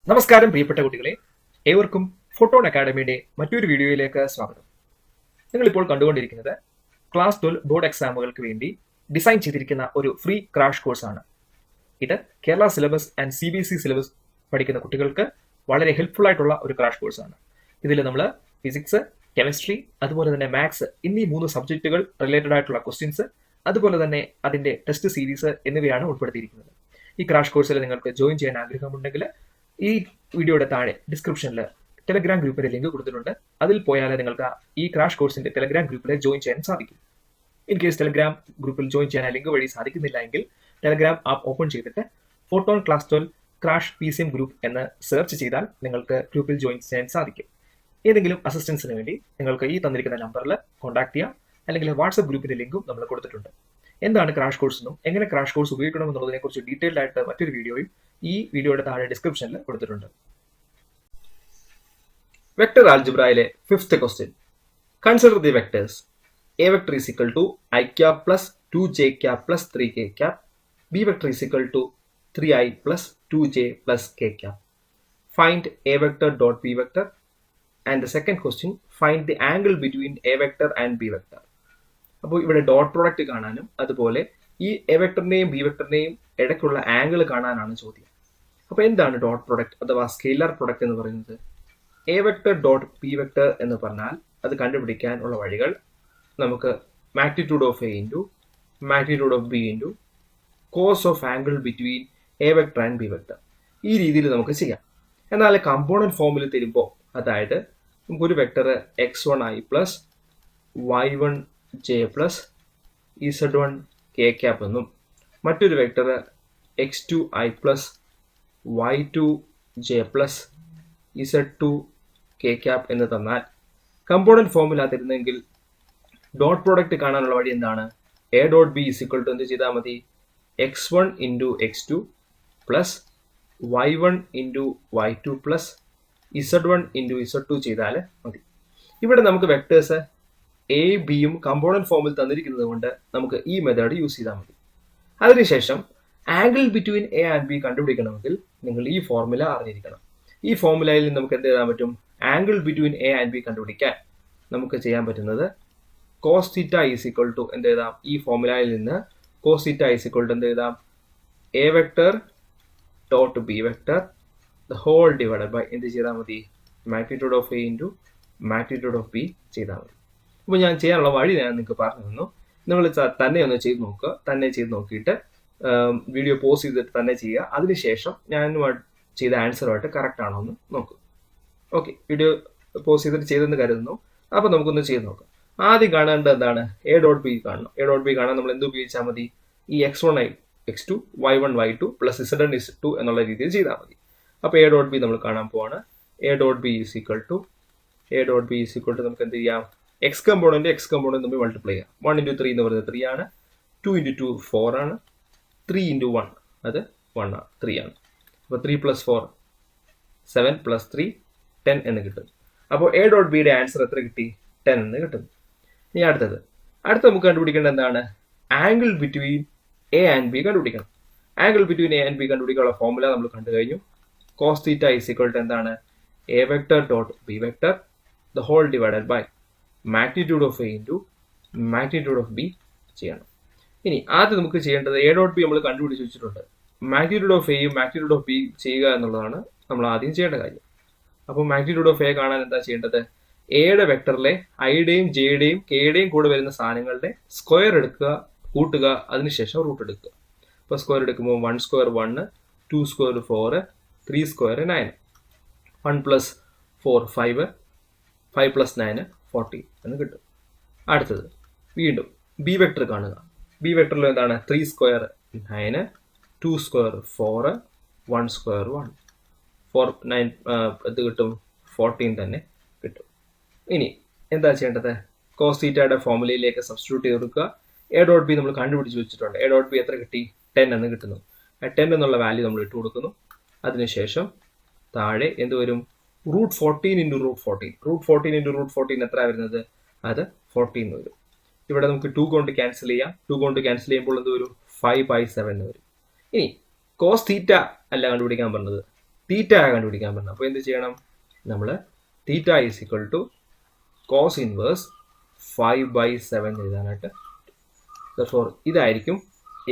നമസ്കാരം പ്രിയപ്പെട്ട കുട്ടികളെ, ഏവർക്കും ഫോട്ടോൺ അക്കാഡമിയുടെ മറ്റൊരു വീഡിയോയിലേക്ക് സ്വാഗതം. നിങ്ങളിപ്പോൾ കണ്ടുകൊണ്ടിരിക്കുന്നത് ക്ലാസ് 12 ബോർഡ് എക്സാമുകൾക്ക് വേണ്ടി ഡിസൈൻ ചെയ്തിരിക്കുന്ന ഒരു ഫ്രീ ക്രാഷ് കോഴ്സാണ്. ഇത് Kerala syllabus and CBSE syllabus പഠിക്കുന്ന കുട്ടികൾക്ക് വളരെ ഹെൽപ്ഫുൾ ആയിട്ടുള്ള ഒരു ക്രാഷ് കോഴ്സാണ്. ഇതിൽ നമ്മൾ ഫിസിക്സ്, കെമിസ്ട്രി, അതുപോലെ തന്നെ മാത്സ് എന്നീ 3 സബ്ജക്റ്റുകൾ റിലേറ്റഡ് ആയിട്ടുള്ള ക്വസ്റ്റ്യൻസ്, അതുപോലെ തന്നെ അതിന്റെ ടെസ്റ്റ് സീരീസ് എന്നിവയാണ് ഉൾപ്പെടുത്തിയിരിക്കുന്നത്. ഈ ക്രാഷ് കോഴ്സിൽ നിങ്ങൾക്ക് ജോയിൻ ചെയ്യാൻ ആഗ്രഹമുണ്ടെങ്കിൽ ഈ വീഡിയോയുടെ താഴെ ഡിസ്ക്രിപ്ഷനിൽ ടെലഗ്രാം ഗ്രൂപ്പിന്റെ ലിങ്ക് കൊടുത്തിട്ടുണ്ട്. അതിൽ പോയാൽ നിങ്ങൾക്ക് ഈ ക്രാഷ് കോഴ്സിന്റെ ടെലഗ്രാം ഗ്രൂപ്പിൽ ജോയിൻ ചെയ്യാൻ സാധിക്കും. ഇൻ കേസ് ടെലഗ്രാം ഗ്രൂപ്പിൽ ജോയിൻ ചെയ്യാൻ ലിങ്ക് വഴി സാധിക്കുന്നില്ല എങ്കിൽ ടെലഗ്രാം ആപ്പ് ഓപ്പൺ ചെയ്തിട്ട് photon class 12 crash PCM group എന്ന് സെർച്ച് ചെയ്താൽ നിങ്ങൾക്ക് ഗ്രൂപ്പിൽ ജോയിൻ ചെയ്യാൻ സാധിക്കും. ഏതെങ്കിലും അസിസ്റ്റൻസിന് വേണ്ടി നിങ്ങൾക്ക് ഈ തന്നിരിക്കുന്ന നമ്പറിൽ കോൺടാക്ട് ചെയ്യാം, അല്ലെങ്കിൽ വാട്സ്ആപ്പ് ഗ്രൂപ്പിന്റെ ലിങ്കും നമ്മൾ കൊടുത്തിട്ടുണ്ട്. എന്താണ് ക്രാഷ് കോഴ്സ് എന്നും എങ്ങനെ ക്രാഷ് കോഴ്സ് ഉപയോഗിക്കണമെന്നുള്ളതിനെ കുറിച്ച് ഡീറ്റെയിൽഡ് ആയിട്ട് മറ്റൊരു വീഡിയോയും ഈ വീഡിയോയുടെ താഴെ ഡിസ്ക്രിപ്ഷനിൽ കൊടുത്തിട്ടുണ്ട്. വെക്ടർ ആൽജിബ്രയിലെ 5th question. Consider the vectors. A vector is equal to I cap plus 2j cap plus 3k cap. B vector is equal to 3i plus 2j plus k cap. Find A vector dot B vector. And the second question, find the angle between A vector and B vector. അപ്പോൾ ഇവിടെ dot product കാണാനും അതുപോലെ ഈ A വെക്ടറിനെയും B വെക്ടറിനെയും ഇടയ്ക്കുള്ള angle കാണാനാണ് ചോദ്യം. അപ്പോൾ എന്താണ് ഡോട്ട് പ്രോഡക്റ്റ് അഥവാ സ്കെയിലർ പ്രോഡക്റ്റ് എന്ന് പറയുന്നത്? A vector dot B vector എന്ന് പറഞ്ഞാൽ അത് കണ്ടുപിടിക്കാനുള്ള വഴികൾ നമുക്ക് magnitude of A into magnitude of B into cos of angle between A vector and B vector, ഈ രീതിയിൽ നമുക്ക് ചെയ്യാം. എന്നാൽ കമ്പോണന്റ് ഫോമിൽ തരുമ്പോൾ, അതായത് നമുക്കൊരു vector x1i plus y1j plus z1 k cap എന്നും മറ്റൊരു vector x2i plus y2j plus z2 k cap എന്ന് തന്നാൽ കമ്പോണന്റ് ഫോമിലാ തരുന്നെങ്കിൽ ഡോട്ട് പ്രോഡക്റ്റ് കാണാനുള്ള വഴി എന്താണ്? A dot B is equal to എന്ത് ചെയ്താൽ മതി? x1 into x2 plus y1 into y2 plus z1 into z2 ചെയ്താൽ മതി. ഇവിടെ നമുക്ക് വെക്ടേഴ്സ് എ ബിയും കമ്പോണന്റ് ഫോമിൽ തന്നിരിക്കുന്നത് കൊണ്ട് നമുക്ക് ഈ മെത്തേഡ് യൂസ് ചെയ്താൽ മതി. അതിനുശേഷം angle between A and B കണ്ടുപിടിക്കണമെങ്കിൽ നിങ്ങൾ ഈ ഫോർമുല അറിഞ്ഞിരിക്കണം. ഈ ഫോർമുലയിൽ നമുക്ക് എന്ത് എഴുതാൻ പറ്റും? Angle between A and B കണ്ടുപിടിക്കാൻ നമുക്ക് ചെയ്യാൻ പറ്റുന്നത് cos theta is equal to എന്ത് എഴുതാം? ഈ ഫോർമുലയിൽ നിന്ന് cos theta is equal to എന്ത് എഴുതാം? A vector dot B vector the whole divided by എന്ത് ചെയ്താൽ മതി? Magnitude of A into magnitude of B ചെയ്താൽ മതി. അപ്പോൾ ഞാൻ ചെയ്യാനുള്ള വഴി ഞാൻ നിങ്ങൾക്ക് പറഞ്ഞു തന്നു. നിങ്ങൾ തന്നെ ഒന്ന് ചെയ്ത് നോക്കുക. തന്നെ ചെയ്ത് നോക്കിയിട്ട് വീഡിയോ പോസ് ചെയ്തിട്ട് തന്നെ ചെയ്യുക. അതിനുശേഷം ഞാൻ ചെയ്ത ആൻസറുമായിട്ട് കറക്റ്റ് ആണോ എന്ന് നോക്കുക. ഓക്കെ, വീഡിയോ പോസ് ചെയ്തിട്ട് ചെയ്തെന്ന് കരുതുന്നു. അപ്പോൾ നമുക്കൊന്ന് ചെയ്ത് നോക്കാം. ആദ്യം കാണേണ്ടത് എന്താണ്? എ ഡോട്ട് ബി കാണണം. എ ഡോട്ട് ബി കാണാൻ നമ്മൾ എന്ത് ഉപയോഗിച്ചാൽ മതി? ഈ x1i x2 y1 y2 plus z1 z2 എന്നുള്ള രീതിയിൽ ചെയ്താൽ മതി. അപ്പോൾ എ ഡോട്ട് ബി നമ്മൾ കാണാൻ പോവാണ്. A dot B is equal to നമുക്ക് എന്ത് ചെയ്യാം? എക്സ് കമ്പോണന്റ് നമ്മൾ മൾട്ടിപ്ലൈ ചെയ്യാം. 1 ഇൻറ്റു 3 എന്ന് പറയുന്നത് 3 ആണ്. 2 ഇൻറ്റു 2 4 ആണ്. 3 ഇൻറ്റു 1 അത് 1 ആണ്, 3 ആണ്. അപ്പോൾ 3 പ്ലസ് 4 7 പ്ലസ് 3 10 എന്ന് കിട്ടും. അപ്പോൾ എ ഡോട്ട് ബിയുടെ ആൻസർ എത്ര കിട്ടി? 10 എന്ന് കിട്ടും. ഇനി അടുത്ത നമുക്ക് കണ്ടുപിടിക്കേണ്ടത് എന്താണ്? Angle between A and B കണ്ടുപിടിക്കണം. Angle between A and B കണ്ടുപിടിക്കാനുള്ള ഫോർമുല നമ്മൾ കണ്ടു കഴിഞ്ഞു. Cos theta is equal to എന്താണ്? A vector dot B vector the whole divided by magnitude of A into magnitude of B ചെയ്യണം. ഇനി ആദ്യം നമുക്ക് ചെയ്യേണ്ടത് എ ഡോട്ട് ബി നമ്മൾ കണ്ടുപിടിച്ച് വെച്ചിട്ടുണ്ട്. മാഗ്നിറ്റ്യൂഡ് ഓഫ് എയും മാഗ്നിറ്റ്യൂഡ് ഓഫ് ബി ചെയ്യുക എന്നുള്ളതാണ് നമ്മൾ ആദ്യം ചെയ്യേണ്ട കാര്യം. അപ്പോൾ മാഗ്നിറ്റ്യൂഡ് ഓഫ് എ കാണാൻ എന്താ ചെയ്യേണ്ടത്? എയുടെ വെക്ടറിലെ ഐയുടെയും ജെയുടെയും കെയുടെയും കൂടെ വരുന്ന സാധനങ്ങളുടെ സ്ക്വയർ എടുക്കുക, കൂട്ടുക, അതിനുശേഷം റൂട്ട് എടുക്കുക. അപ്പോൾ സ്ക്വയർ എടുക്കുമ്പോൾ 1 square 1, 2 square 4, 3 square 9, 1 plus 4 5, 5 plus 9 40 എന്ന് കിട്ടും. അടുത്തത് വീണ്ടും ബി വെക്ടർ കാണുക. ബി വെക്ടറിൽ എന്താണ്? 3 സ്ക്വയർ 9, 2 സ്ക്വയർ 4, 1 സ്ക്വയർ 1, 4 9 ഇത് കിട്ടും 14 തന്നെ കിട്ടും. ഇനി എന്താ ചെയ്യേണ്ടത്? കോസ് തീറ്റയുടെ ഫോർമുലയിലേക്ക് സബ്സ്റ്റിറ്റ്യൂട്ട് ചെയ്ത് കൊടുക്കുക. എ ഡോട്ട് ബി നമ്മൾ കണ്ടുപിടിച്ച് വെച്ചിട്ടുണ്ട്. എ ഡോട്ട് ബി എത്ര കിട്ടി? 10 എന്ന് കിട്ടുന്നു. 10 എന്നുള്ള വാല്യൂ നമ്മൾ ഇട്ട് കൊടുക്കുന്നു. അതിനുശേഷം താഴെ എന്ത് വരും? √14 ഇൻറ്റു √14. √14 ഇൻറ്റു √14 എത്ര വരുന്നത്? അത് 14 വരും. ഇവിടെ നമുക്ക് 2 കൊണ്ട് ക്യാൻസൽ ചെയ്യാം. 2 കൊണ്ട് ക്യാൻസൽ ചെയ്യുമ്പോൾ എന്ത് വരും? 5/7 വരും. ഇനി കോസ് തീറ്റ അല്ല കണ്ടുപിടിക്കാൻ പറഞ്ഞത്, തീറ്റ കണ്ടുപിടിക്കാൻ പറ്റുന്നത്. അപ്പോൾ എന്ത് ചെയ്യണം? നമ്മൾ theta is equal to cos inverse 5/7 എഴുതാനായിട്ട്. ഇതായിരിക്കും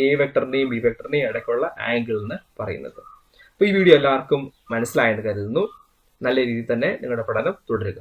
എ വെക്ടറിന്റെയും ബി വെക്ടറിന്റെയും ഇടയ്ക്കുള്ള ആംഗിൾ എന്ന് പറയുന്നത്. അപ്പോൾ ഈ വീഡിയോ എല്ലാവർക്കും മനസ്സിലായെന്ന് കരുതുന്നു. നല്ല രീതിയിൽ തന്നെ നിങ്ങളുടെ പഠനം തുടരുക.